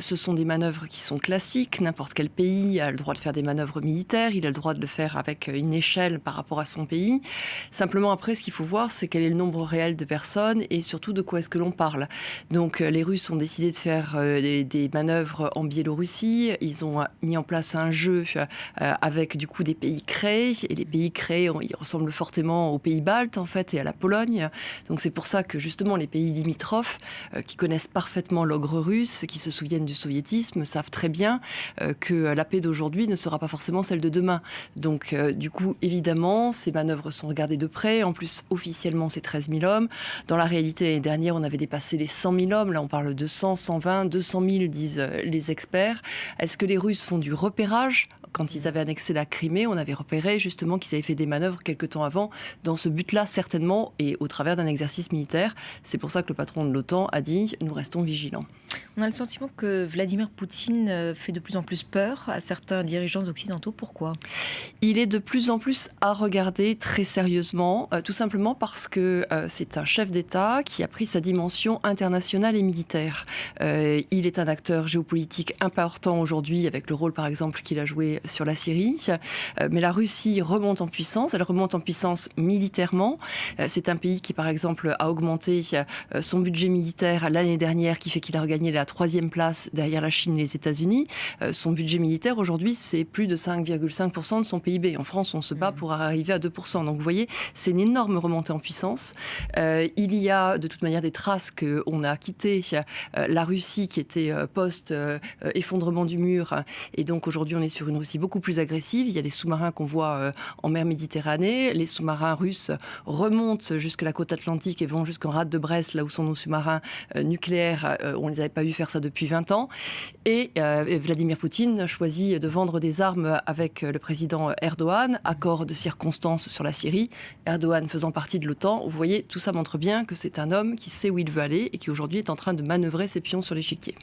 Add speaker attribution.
Speaker 1: ce sont des manœuvres qui sont classiques. N'importe quel pays a le droit de faire des manœuvres militaires. Il a le droit de le faire avec une échelle par rapport à son pays. Simplement, après, ce qu'il faut voir, c'est quel est le nombre réel de personnes et surtout de quoi est-ce que l'on parle. Donc, les Russes ont décidé de faire des manœuvres en Biélorussie. Ils ont mis en place un jeu avec, du coup, des pays créés. Et les pays créés, ils ressemblent fortement aux pays baltes, en fait, et à la Pologne. Donc, c'est pour ça que, justement, les pays limitrophes, qui connaissent parfaitement l'ogre russe, qui se souviennent du soviétisme, savent très bien que la paix d'aujourd'hui ne sera pas forcément celle de demain. Donc, du coup, évidemment, ces manœuvres sont regardées de près. En plus, officiellement, c'est 13 000 hommes. Dans la réalité, l'année dernière, on avait dépassé les 100 000 hommes. Là, on parle de 100, 120, 200 000, disent les experts. Est-ce que les Russes font du repérage ? Quand ils avaient annexé la Crimée, on avait repéré justement qu'ils avaient fait des manœuvres quelque temps avant, dans ce but-là certainement, et au travers d'un exercice militaire. C'est pour ça que le patron de l'OTAN a dit « nous restons vigilants ».
Speaker 2: On a le sentiment que Vladimir Poutine fait de plus en plus peur à certains dirigeants occidentaux. Pourquoi ?
Speaker 1: Il est de plus en plus à regarder très sérieusement, tout simplement parce que c'est un chef d'État qui a pris sa dimension internationale et militaire. Il est un acteur géopolitique important aujourd'hui, avec le rôle par exemple qu'il a joué sur la Syrie. Mais la Russie remonte en puissance, elle remonte en puissance militairement. C'est un pays qui par exemple a augmenté son budget militaire l'année dernière, qui fait qu'il a regagné la 3e place derrière la Chine et les États-Unis. Son budget militaire aujourd'hui, c'est plus de 5,5% de son PIB. En France, on se bat pour arriver à 2%. Donc vous voyez, c'est une énorme remontée en puissance. Il y a de toute manière des traces qu'on a quitté la Russie qui était post-effondrement du mur. Et donc aujourd'hui, on est sur une Russie beaucoup plus agressive. Il y a des sous-marins qu'on voit en mer Méditerranée. Les sous-marins russes remontent jusqu'à la côte atlantique et vont jusqu'en rade de Brest, là où sont nos sous-marins nucléaires. On ne les avait pas vu faire ça depuis 20 ans. Et Vladimir Poutine choisit de vendre des armes avec le président Erdogan, accord de circonstance sur la Syrie, Erdogan faisant partie de l'OTAN. Vous voyez, tout ça montre bien que c'est un homme qui sait où il veut aller et qui aujourd'hui est en train de manœuvrer ses pions sur l'échiquier.